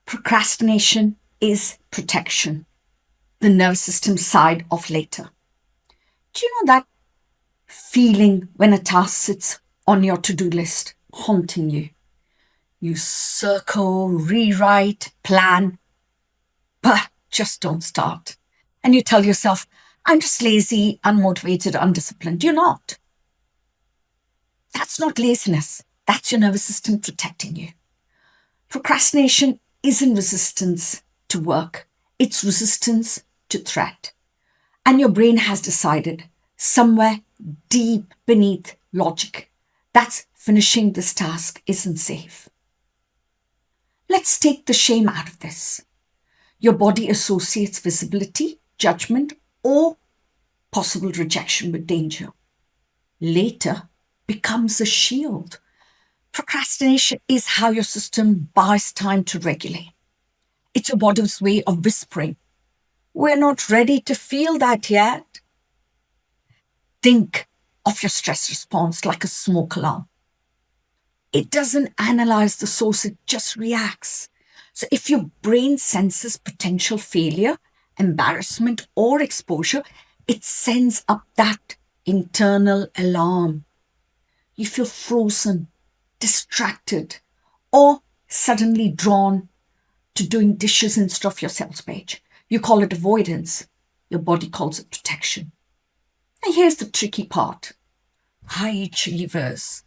Procrastination is protection, the nervous system side of later. Do you know that feeling when a task sits on your to-do list, haunting you? You circle, rewrite, plan, but just don't start. And you tell yourself, I'm just lazy, unmotivated, undisciplined. You're not. That's not laziness. That's your nervous system protecting you. Procrastination isn't resistance to work, it's resistance to threat. And your brain has decided somewhere deep beneath logic that finishing this task isn't safe. Let's take the shame out of this. Your body associates visibility, judgment, or possible rejection with danger. Later becomes a shield. Procrastination is how your system buys time to regulate. It's your body's way of whispering, we're not ready to feel that yet. Think of your stress response like a smoke alarm. It doesn't analyze the source, it just reacts. So if your brain senses potential failure, embarrassment, or exposure, it sends up that internal alarm. You feel frozen, distracted, or suddenly drawn to doing dishes instead of your sales page. You call it avoidance. Your body calls it protection. And here's the tricky part. High achievers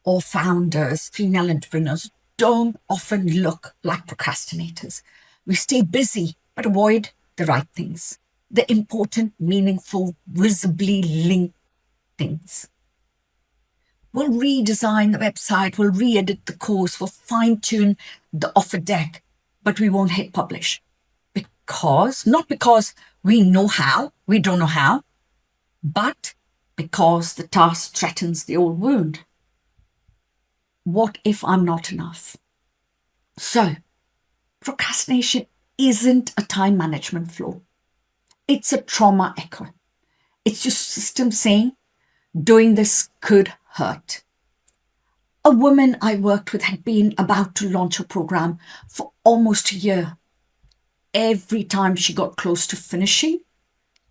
or founders, female entrepreneurs, don't often look like procrastinators. We stay busy but avoid the right things, the important, meaningful, visibly linked things. We'll redesign the website, we'll re-edit the course, we'll fine-tune the offer deck, but we won't hit publish. Not because we know how, we don't know how, but because the task threatens the old wound. What if I'm not enough? So, procrastination isn't a time management flaw. It's a trauma echo. It's your system saying, doing this could hurt. A woman I worked with had been about to launch a program for almost a year. Every time she got close to finishing,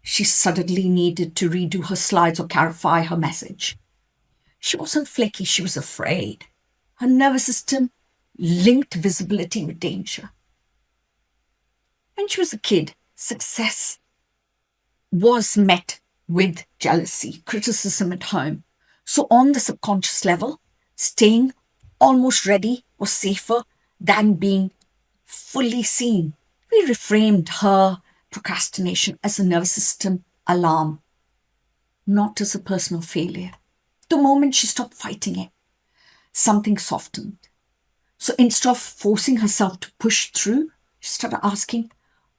she suddenly needed to redo her slides or clarify her message. She wasn't flaky, she was afraid. Her nervous system linked visibility with danger. When she was a kid, success was met with jealousy, criticism at home. So on the subconscious level, staying almost ready was safer than being fully seen. We reframed her procrastination as a nervous system alarm, not as a personal failure. The moment she stopped fighting it, something softened. So instead of forcing herself to push through, she started asking,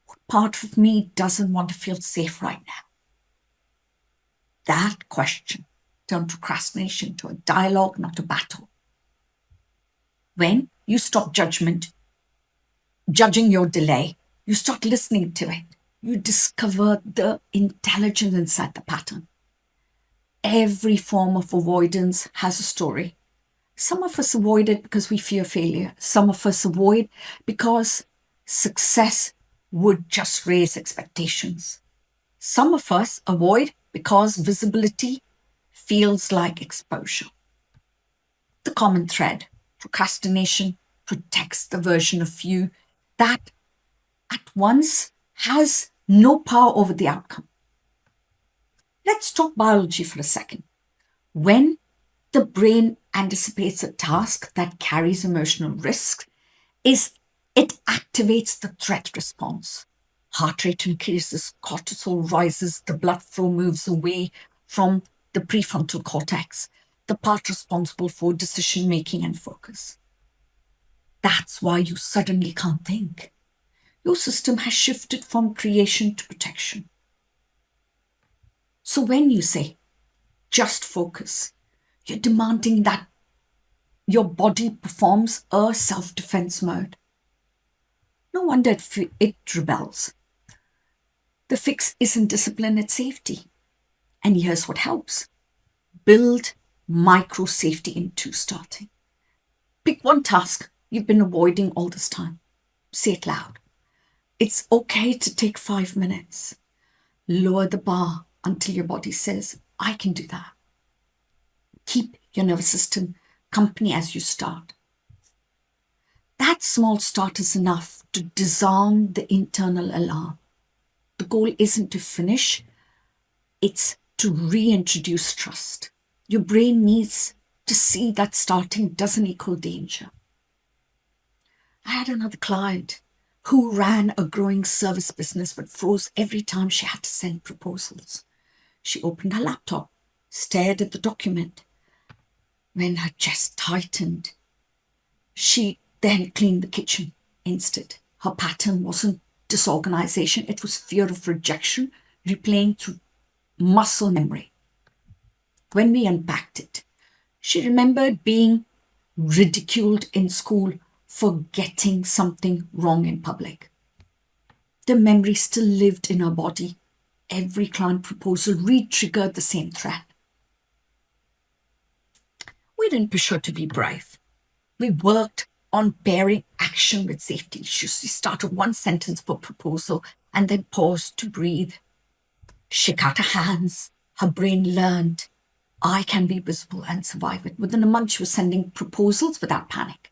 what part of me doesn't want to feel safe right now? That question turned procrastination to a dialogue, not a battle. When you stop judging your delay, you start listening to it. You discover the intelligence inside the pattern. Every form of avoidance has a story. Some of us avoid it because we fear failure. Some of us avoid because success would just raise expectations. Some of us avoid because visibility feels like exposure. The common thread, procrastination protects the version of you that at once has no power over the outcome. Let's talk biology for a second. When the brain anticipates a task that carries emotional risk, it activates the threat response. Heart rate increases, cortisol rises, the blood flow moves away from the prefrontal cortex, the part responsible for decision making and focus. That's why you suddenly can't think. Your system has shifted from creation to protection. So when you say, just focus, you're demanding that your body performs a self-defense mode. No wonder it rebels. The fix isn't discipline, it's safety. And here's what helps. Build micro safety into starting. Pick one task you've been avoiding all this time. Say it loud. It's okay to take 5 minutes. Lower the bar until your body says, I can do that. Keep your nervous system company as you start. That small start is enough to disarm the internal alarm. The goal isn't to finish, it's to reintroduce trust. Your brain needs to see that starting doesn't equal danger. I had another client who ran a growing service business but froze every time she had to send proposals. She opened her laptop, stared at the document. When her chest tightened, she then cleaned the kitchen instead. Her pattern wasn't disorganization, it was fear of rejection replaying through muscle memory. When we unpacked it, she remembered being ridiculed in school for getting something wrong in public. The memory still lived in her body. Every client proposal re-triggered the same threat. We didn't push her to be brave. We worked on pairing action with safety. She started one sentence per proposal and then paused to breathe. Shook out her hands. Her brain learned, I can be visible and survive it. Within a month, she was sending proposals without panic.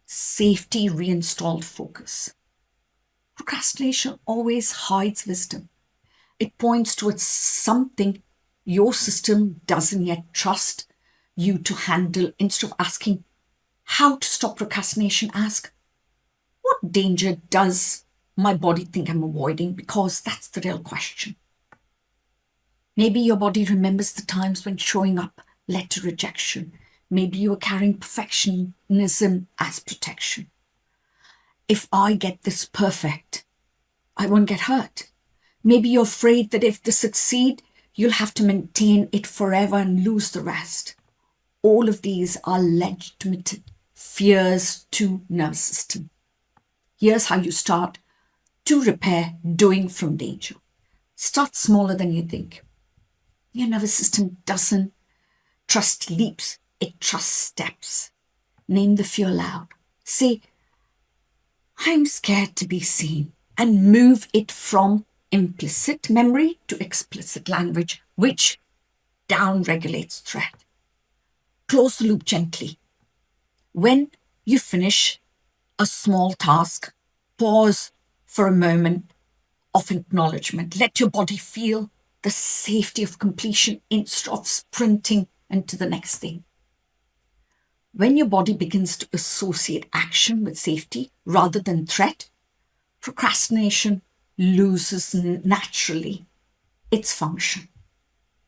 Safety reinstalled focus. Procrastination always hides wisdom. It points towards something your system doesn't yet trust you to handle. Instead of asking how to stop procrastination, ask, what danger does my body think I'm avoiding? Because that's the real question. Maybe your body remembers the times when showing up led to rejection. Maybe you are carrying perfectionism as protection. If I get this perfect, I won't get hurt. Maybe you're afraid that if they succeed, you'll have to maintain it forever and lose the rest. All of these are legitimate fears to nervous system. Here's how you start to repair doing from danger. Start smaller than you think. Your nervous system doesn't trust leaps, it trusts steps. Name the fear loud. Say, I'm scared to be seen, and move it from implicit memory to explicit language, which down-regulates threat. Close the loop gently. When you finish a small task, pause for a moment of acknowledgement. Let your body feel the safety of completion instead of sprinting into the next thing. When your body begins to associate action with safety rather than threat, procrastination loses naturally its function.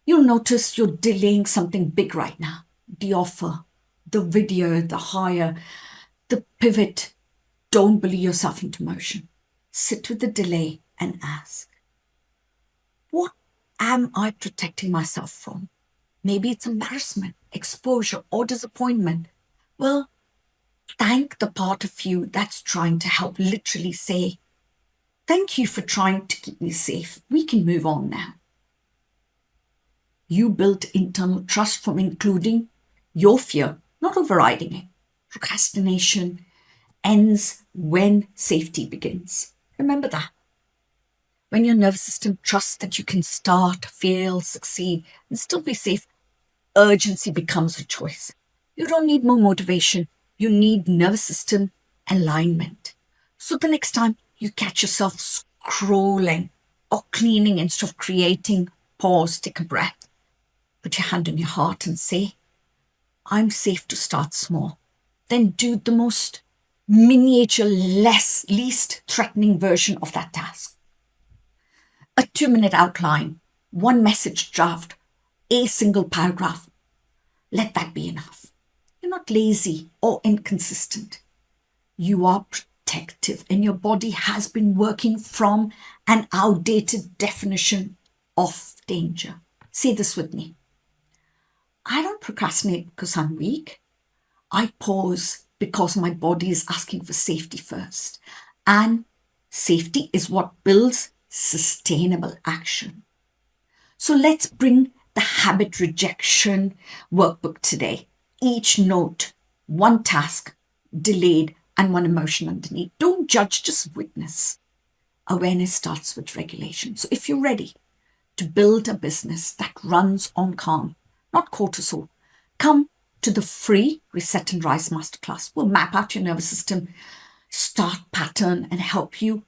You'll notice you're delaying something big right now. The offer, the video, the hire, the pivot. Don't bully yourself into motion. Sit with the delay and ask, what am I protecting myself from? Maybe it's embarrassment, exposure, or disappointment. Well, thank the part of you that's trying to help. Literally say, thank you for trying to keep me safe. We can move on now. You built internal trust from including your fear, not overriding it. Procrastination ends when safety begins. Remember that. When your nervous system trusts that you can start, fail, succeed, and still be safe, urgency becomes a choice. You don't need more motivation. You need nervous system alignment. So the next time you catch yourself scrolling or cleaning instead of creating, pause, take a breath, put your hand on your heart and say, I'm safe to start small. Then do the most miniature, least threatening version of that task. A 2-minute outline, one message draft, a single paragraph. Let that be enough. You're not lazy or inconsistent. You are protective, and your body has been working from an outdated definition of danger. Say this with me. I don't procrastinate because I'm weak. I pause because my body is asking for safety first. And safety is what builds sustainable action. So let's bring the habit rejection workbook today. Each note, one task delayed, and one emotion underneath. Don't judge, just witness. Awareness starts with regulation. So if you're ready to build a business that runs on calm, not cortisol, come to the free Reset and Rise Masterclass. We'll map out your nervous system, start pattern, and help you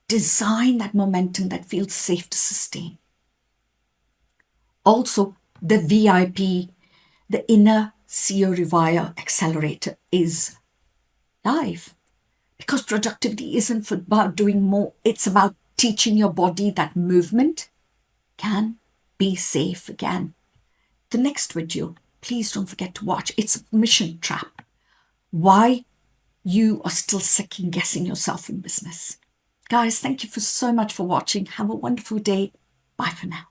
design that momentum that feels safe to sustain. Also, the VIP, the Inner CEO Rewire Accelerator, is live. Because productivity isn't about doing more, it's about teaching your body that movement can be safe again. The next video, please don't forget to watch. It's a mission trap. Why you are still second guessing yourself in business. Guys, thank you so much for watching. Have a wonderful day. Bye for now.